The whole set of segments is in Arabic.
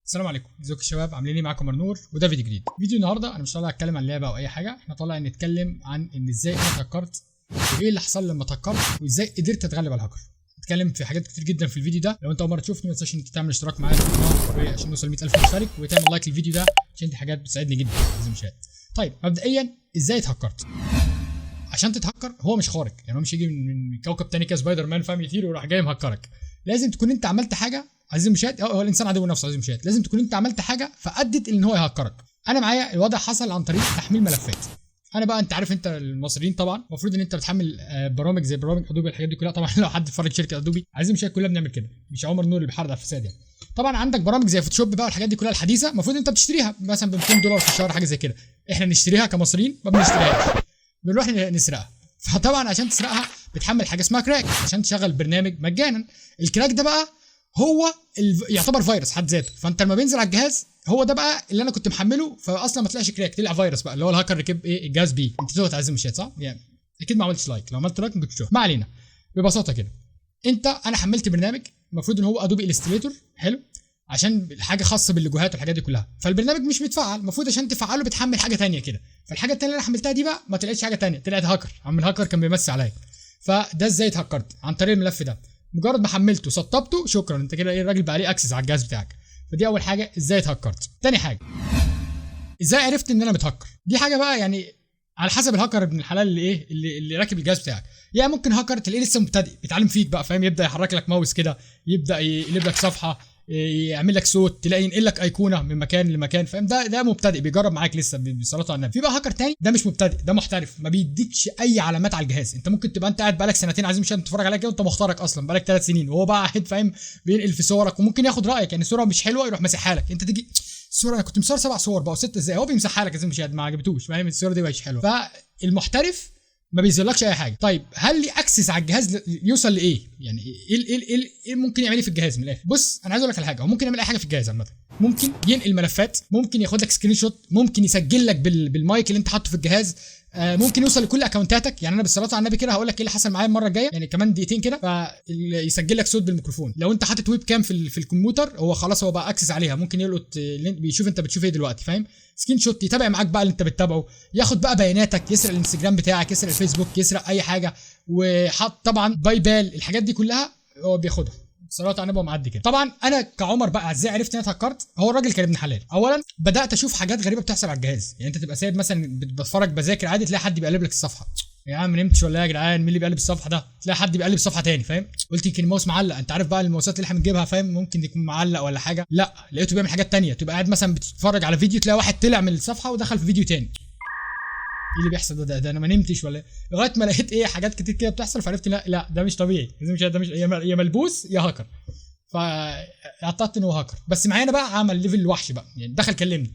السلام عليكم، ازيكم يا شباب؟ عاملين ايه؟ معاكم مرنور وده فيديو جديد. فيديو النهارده انا مش طالع اتكلم عن لعبه او اي حاجه، احنا طالع نتكلم عن ان ازاي انا اتهكرت وايه اللي حصل لما اتهكرت وازاي قدرت اتغلب على الهاكر. نتكلم في حاجات كتير جدا في الفيديو ده. لو انت اول مره تشوفني ما تنساش انك تعمل اشتراك معايا في القناه عشان نوصل 100,000 مشترك وتعمل لايك للفيديو ده عشان دي حاجات بتساعدني جدا في المشاهدات. طيب مبدئيا ازاي اتهكرت؟ عشان تتهكر هو مش خارق، يعني هو مش يجي من كوكب تاني كسبايدر مان فاهم يطير ويروح جاي مهكرك. لازم تكون انت عملت حاجه عزيزي المشاهد، هو الانسان عدو نفسه عزيزي المشاهد، لازم تكون انت عملت حاجه فادت ان هو يهكرك. انا معايا الوضع حصل عن طريق تحميل ملفات. انا بقى انت عارف انت المصريين طبعا المفروض ان انت بتحمل برامج زي برامج ادوبي الحاجات دي كلها. طبعا لو حد فرج شركه ادوبي عزيزي المشاهد كلنا بنعمل كده، مش عمر نور اللي بيحرق الفساد يعني. طبعا عندك برامج زي فوتوشوب بقى والحاجات دي كلها الحديثه المفروض انت بتشتريها مثلا ب $200 في الشهر حاجه زي كده. احنا نشتريها كمصريين ما بنشتريهاش، بنروح نسرقها. فطبعا عشان تسرقها بتحمل حاجه اسمها كراك عشان تشغل برنامج مجانا. الكراك ده بقى هو يعتبر فيروس حد ذاته، فانت لما بينزل على الجهاز هو ده بقى اللي انا كنت محمله، فاصلا ما طلعش كراك، طلع فيروس بقى اللي هو الهاكر ركب ايه الجهاز بيه. انت توت عزيزي المشاهد صح؟ يعني اكيد ما عملتش لايك، لو عملت لايك ممكن تشوف. ما علينا، ببساطه كده انا حملت برنامج المفروض ان هو ادوبي الستريتور، حلو، عشان حاجه خاصه باللوجوهات والحاجات دي كلها. فالبرنامج مش متفعل، المفروض عشان تفعله بتحمل حاجه ثانيه كده. فالحاجه الثانيه اللي انا حملتها دي بقى ما طلعتش حاجه ثانيه، طلعت هاكر. عم الهاكر كان بيمسي عليا. فده ازاي اتهكرت؟ عن طريق الملف ده. مجرد ما حملته سطبته شكرا، انت كده ايه الراجل بقى عليه اكسس على الجهاز بتاعك. فدي اول حاجه ازاي اتهكرت. تاني حاجه ازاي عرفت ان انا متهكر؟ دي حاجه بقى يعني على حسب الهاكر ابن الحلال اللي راكب الجهاز بتاعك. يعني ممكن هاكر تلاقيه لسه مبتدئ بيتعلم فيك بقى فاهم، يبدا يحرك لك ماوس كده، يبدا يقلب لك صفحه، يعمل لك صوت، تلاقي ينقل لك ايقونه من مكان لمكان فاهم. ده مبتدئ بيجرب معاك لسه بالصلاه على النبي. في بقى هاكر تاني ده مش مبتدئ، ده محترف، ما بيديكش اي علامات على الجهاز. انت ممكن تبقى انت قاعد بقالك سنتين عايزين مش تتفرج عليها كده وانت مخترق اصلا بقالك 3 سنين، وهو بقى قاعد فاهم بينقل في صورك وممكن ياخد رايك. يعني صوره مش حلوه يروح مسحها لك، انت تيجي الصوره انا كنت مصور 7 صور بقى 6 ازاي، هو بيمسحها لك عشان ما عجبتوش فاهم، الصوره دي مش حلوه. فالمحترف ما بيظهرلكش اي حاجه. طيب هل لي اكسس على الجهاز يوصل لايه؟ يعني ايه ممكن يعمل ايه في الجهاز من الاخر؟ بص انا عايز اقول لك على حاجه، هو ممكن يعمل اي حاجه في الجهاز عامه. ممكن ينقل ملفات، ممكن ياخد لك سكرين شوت، ممكن يسجل لك بالمايك اللي انت حاطه في الجهاز، ممكن يوصل لكل اكونتاتك. يعني انا بالصلاه على النبي كده هقول لك ايه اللي حصل معايا المره الجايه، يعني كمان دقيقتين كده فيسجل لك صوت بالميكروفون. لو انت حاطط ويب كام في الكمبيوتر هو خلاص هو بقى اكسس عليها، ممكن يلقط بيشوف انت بتشوف ايه دلوقتي فاهم، سكرين شوت، يتابع معاك بقى اللي انت بتتابعه، ياخد بقى بياناتك، يسرق الانستجرام بتاعك، يسرق الفيسبوك، يسرق اي حاجه، وحط طبعا باي بال الحاجات دي كلها هو بياخدها. صلاه على النبي معدي كده. طبعا انا كعمر بقى ازاي عرفت ان انا اتهكرت؟ هو الراجل كان ابن حلال. اولا بدات اشوف حاجات غريبه بتحصل على الجهاز. يعني انت تبقى سايب مثلا بتفرج بذاكر عادي تلاقي حد بيقلب لك الصفحه، يا عم نمتش ولا يا جدعان مين اللي بيقلب الصفحه ده؟ تلاقي حد بيقلب صفحه تاني فاهم. قلت يمكن الماوس معلق، انت عارف بقى الماوسات اللي احنا بنجيبها فاهم ممكن يكون معلق ولا حاجه. لا لقيته بيعمل حاجات تانية، تبقى قاعد مثلا بتتفرج على فيديو تلاقي واحد طلع من الصفحه ودخل في فيديو تاني. ايه اللي بيحصل ده انا ما نمتش ولا لغايه ما لقيت ايه حاجات كتير كده بتحصل، فعرفت لا ده مش طبيعي، ده مش يا ملبوس يا هاكر. فاعتقدت انه هاكر. بس معايا انا بقى عمل ليفل وحش بقى، يعني دخل كلمني،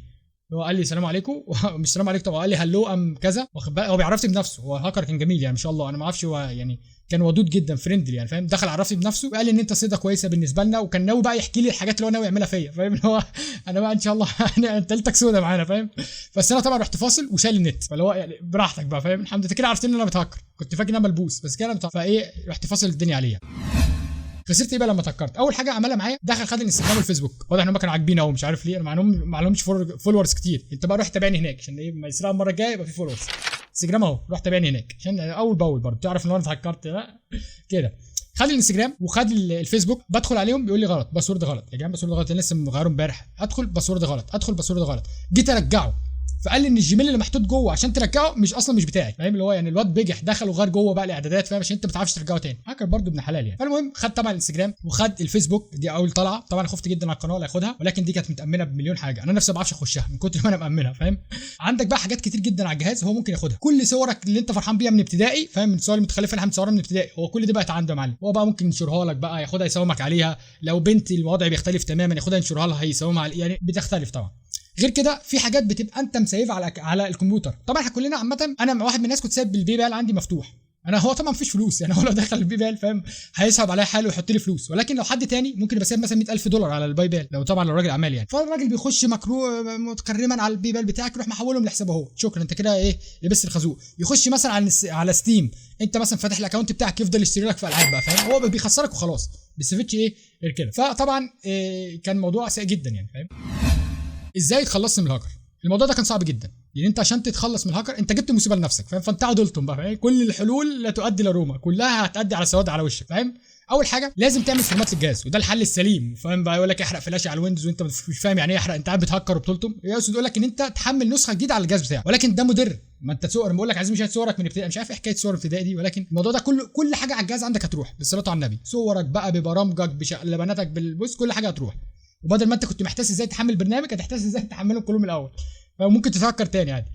هو قال لي السلام عليكم مش السلام عليكم طبعا، قال لي هلو ام كذا، واخد بالك هو بيعرفني بنفسه. هو هاكر كان جميل يعني ما شاء الله، انا ما اعرفش هو يعني كان ودود جدا فريندلي يعني فاهم. دخل عرفني بنفسه وقال لي ان انت صيده كويسه بالنسبه لنا، وكان ناوي بقى يحكي لي الحاجات اللي هو ناوي يعملها فيا فاهم، اللي هو انا بقى ان شاء الله انت ليلتك سودا معانا فاهم. بس انا طبعا رحت فاصل وشايل النت، فاللي هو يعني براحتك بقى فاهم. الحمد لله كده عرفت ان انا بتهكر، كنت فاكر ان انا ملبوس بس كده فايه رحت فاصل الدنيا عليا. خسرت ايه بقى لما اتهكرت؟ اول حاجه عملها معايا دخل خد الانستجرام والفيسبوك، واضح ان هم كانوا عاجبين قوي مش عارف ليه، انا ما لهمش فولورز كتير. انت بقى روح تابعني هناك عشان ايه ما يسرقوا المره الجايه يبقى في فولورز. انستجرام اهو روح تابعني هناك عشان اول باول برضه تعرف ان انا اتهكرت. لا كده خد الانستجرام وخد الفيسبوك، بدخل عليهم بيقول لي غلط باسورد غلط. يا جماعه باسورد غلط انا لسه مغيره امبارح. ادخل باسورد غلط، ادخل باسورد غلط، جيت ارجعه فقال لي ان الجيميل اللي محطوط جوه عشان ترجعه مش اصلا مش بتاعي فاهم، اللي هو يعني الواد بيجح دخل وغير جوه بقى الاعدادات فاهم عشان انت ما بتعرفش ترجعه تاني. هاكر برضه ابن حلال يعني. فالمهم خد طبعا الانستجرام وخد الفيسبوك، دي اول طلعه طبعا خفت جدا على القناه اللي هياخدها، ولكن دي كانت متامنه بمليون حاجه، انا نفسي ما بعرفش اخشها من كتر ما انا مامنها فاهم. عندك بقى حاجات كتير جدا على الجهاز هو ممكن ياخدها، كل صورك اللي انت فرحان بيها من ابتدائي فاهم، من الصور المتخلفه اللي احنا متصورها من ابتدائي هو كل دي بقت عنده يا معلم. هو بقى ممكن ينشرها لك بقى، ياخدها يساومك عليها. لو بنت الوضع بيختلف تماما ياخدها ينشرها لها هيساومها على، يعني بتختلف طبعا. غير كده في حاجات بتبقى انت مسيفها على الكمبيوتر. طبعا احنا كلنا عامه، انا واحد من الناس كنت سايب البي بال عندي مفتوح انا هو طبعا مفيش فلوس يعني، هو لو دخل الباي بال فاهم هيسحب عليا حاله ويحط لي فلوس، ولكن لو حد تاني ممكن يبقى سايب مثلا $100,000 على الباي بال، لو طبعا لو راجل اعمال يعني، فالراجل بيخش متكرما على الباي بال بتاعك، يروح محولهم لحسابه هو، شكرا انت كده ايه لبست الخازوق. يخش مثلا على ستيم، انت مثلا فاتح الاكونت بتاعك يفضل يشتري لك في العاب بقى فاهم، هو بيخسرك وخلاص، بيستفيدش ايه غير كده. فطبعا كان موضوع سيء جدا يعني فاهم. ازاي اتخلصت من الهاكر؟ الموضوع ده كان صعب جدا، لان انت عشان تتخلص من الهاكر انت جبت مصيبه لنفسك فاهم، فانت عدلتم بقى فاهم؟ كل الحلول لا تؤدي لروما، كلها هتؤدي على سواد على وشك فاهم. اول حاجه لازم تعمل فورمات للجهاز، وده الحل السليم فاهم بقى. يقول لك احرق فلاشه على الويندوز وانت مش فاهم يعني ايه احرق، انت قاعد بتهكر وبتلطم. يقصد يقول لك ان انت تحمل نسخه جديده على الجهاز بتاعك، ولكن ده مضر. ما انت صور، بقول لك عايز مش صورك من ابتدائي، مش عارف ايه حكايه صور ابتدائي دي، ولكن الموضوع ده كل حاجه على الجهاز عندك هتروح بالصلاه على النبي، صورك بقى ببرامجك بشقلباناتك بالبص كل حاجه هتروح. وبدل ما انت كنت محتاس ازاي تحمل برنامج، هتحتاس ازاي تحملهم كلهم من الاول، فممكن تفكر تاني عادي.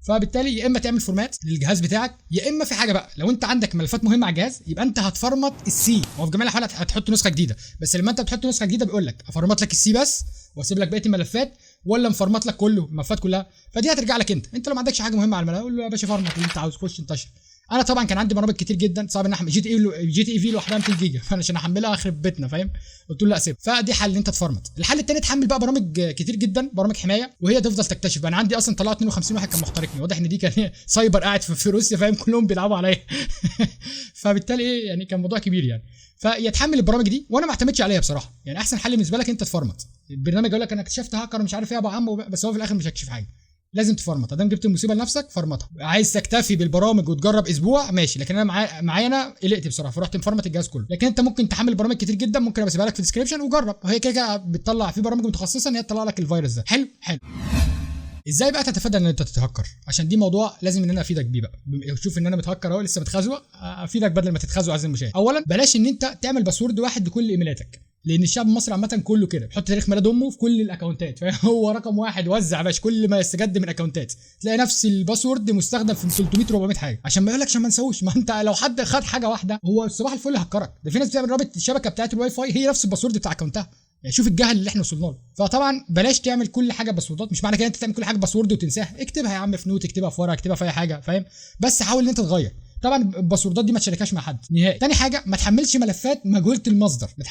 فبالتالي يا اما تعمل فورمات للجهاز بتاعك، يا اما في حاجه بقى لو انت عندك ملفات مهمه على الجهاز يبقى انت هتفرمط السي. هو في جميع الاحوال هتحط نسخه جديده، بس لما انت بتحط نسخه جديده بيقول لك افرمط لك السي بس واسيب لك بقيه الملفات، ولا مفرمط لك كله الملفات كلها. فدي هترجع لك انت لو ما عندكش حاجه مهمه على الملف قول له يا باشا فرمط اللي انت عاوز، خش انتشر. انا طبعا كان عندي برامج كتير جدا صعب ان احمل جي تي اي في لوحدها 200 جيجا، فانا عشان احملها اخرب بيتنا فاهم، قلت له لا سيب. فدي حل ان انت تفرمط. الحل الثاني تحمل بقى برامج كتير جدا، برامج حمايه، وهي تفضل تكتشف. انا عندي اصلا طلعوا 52 واحد كان محترقني، واضح ان دي كان سايبر قاعد في روسيا فاهم، كلهم بيلعبوا عليا فبالتالي ايه يعني كان موضوع كبير يعني. فيتحمل البرامج دي، وانا ما اعتمدش عليها بصراحه يعني. احسن حل بالنسبه لك انت تفرمط البرنامج. يقول لك انا اكتشفت هاكر مش عارف ايه يا ابو عم، بس هو في الاخر مش هيكشف حاجه. لازم تفرمط، ادام جبت المصيبه لنفسك فرمطها. عايز تكتفي بالبرامج وتجرب اسبوع ماشي، لكن انا معايا انا قلقت بصراحه فرحت مفرمط الجهاز كله. لكن انت ممكن تحمل برامج كتير جدا، ممكن ابقى اسيبها لك في الديسكربشن وجرب، وهي كده بتطلع في برامج متخصصه ان هي تطلع لك الفيروس ده. حلو. ازاي بقى تتفادى ان انت تتهكر؟ عشان دي موضوع لازم ان انا افيدك بيه بقى. شوف ان انا متهكر اهو لسه متخزوق، افيدك بدل ما تتخزوق عزيزي المشاهد. اولا بلاش ان انت تعمل باسورد واحد لكل ايميلاتك، لان الشعب المصري عامه كله كده بيحط تاريخ ميلاد امه في كل الاكونتات فهو رقم واحد وزع باش كل ما يستجد من اكونتات تلاقي نفس الباسورد مستخدم في 300 400 حاجه، عشان ما يقولكش ما نسويش. ما انت لو حد خد حاجه واحده هو صباح الفل هكرك. ده في ناس بتعمل رابط الشبكه بتاعت الواي فاي هي نفس الباسورد بتاع اكونتها، يعني شوف الجهل اللي احنا وصلنا له. فطبعا بلاش تعمل كل حاجه باسوردات، مش معنى كده انت تعمل كل حاجه باسورد وتنساها، اكتبها يا عم في نوت، اكتبها في ورقه، اكتبها في اي حاجه فاهم، بس حاول ان انت تغير. طبعا الباسوردات دي ما تشاركهاش مع حد نهائي. تاني حاجه ما تحملش ملفات مجهوله المصدر، ما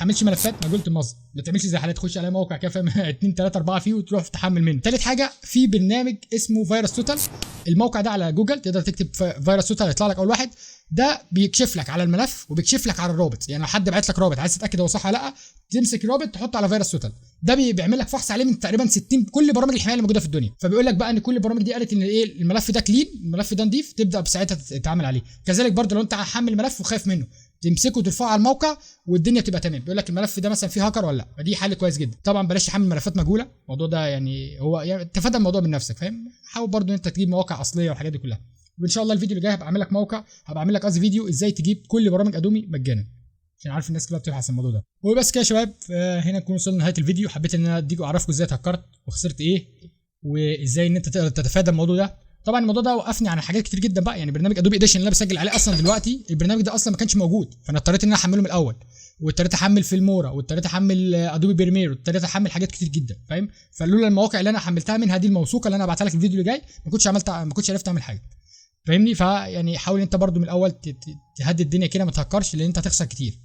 تعملش زي حالات تخش على موقع كده فاهم 2 3 4 فيه وتروح تحمل منه. تالت حاجه في برنامج اسمه فيروس توتال، الموقع ده على جوجل تقدر تكتب فيروس توتال يطلع لك اول واحد. ده بيكشف لك على الملف وبيكشف لك على الرابط، يعني لو حد بعت لك رابط عايز تتاكد هو صح ولا لا تمسك الرابط تحطه على فيروس توتال. ده بيعمل لك فحص عليه من تقريبا 60 كل برامج الحمايه اللي موجوده في الدنيا، فبيقول لك بقى ان كل البرامج دي قالت ان ايه الملف ده كلين، الملف ده نضيف، تبدا بساعتها تتعامل عليه. كذلك برضه لو انت حامل ملف وخايف منه تمسكه وترفعه على الموقع والدنيا تبقى تمام، بيقول لك الملف ده مثلا فيه هاكر ولا لا، فدي حل كويس جدا. طبعا بلاش تحمل ملفات مجهوله، الموضوع ده يعني هو يعني تفادى الموضوع من نفسك فاهم. حاول برضه انت تجيب مواقع اصليه والحاجات دي كلها. وان شاء الله الفيديو اللي جاي هبقى اعمل لك موقع، هبقى اعمل لك فيديو ازاي تجيب كل برامج ادومي مجانا، عشان عارف الناس كلها بتبحث عن الموضوع ده. وبس كده يا شباب، هنا نكون وصلنا لنهايه الفيديو. حبيت ان انا اديكم اعرفكم ازاي اتهكرت وخسرت ايه، وازاي ان انت تقدر تتفادى الموضوع ده. طبعا الموضوع ده وقفني عن حاجات كتير جدا بقى، يعني برنامج ادوبي اديشن اللي انا بسجل عليه اصلا دلوقتي البرنامج ده اصلا ما كانش موجود، فانا اضطريت ان انا احمله من الاول، واضطريت احمل فيلمورا، واضطريت احمل ادوبي بريمير، واضطريت احمل حاجات كتير جدا فاهم. فلولا المواقع اللي انا حملتها منها دي الموثوقه اللي انا هبعتها لك في الفيديو اللي جاي ما كنتش عرفت اعمل حاجه فاهمني. فيعني حاول انت برضو من الاول تهدي الدنيا كده، ما تهكرش لان انت هتخسر كتير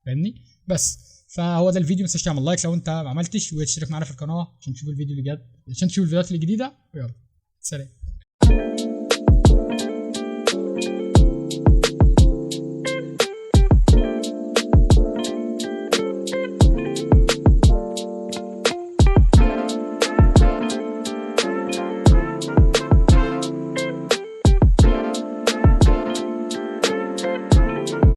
فاهمني. بس فهو ده الفيديو، ما تنساش تعمل لايك لو انت ما عملتش، وتشترك معانا في القناه عشان تشوف الفيديو اللي جاي، عشان تشوف الفيديوهات الجديده. ويلا سلام.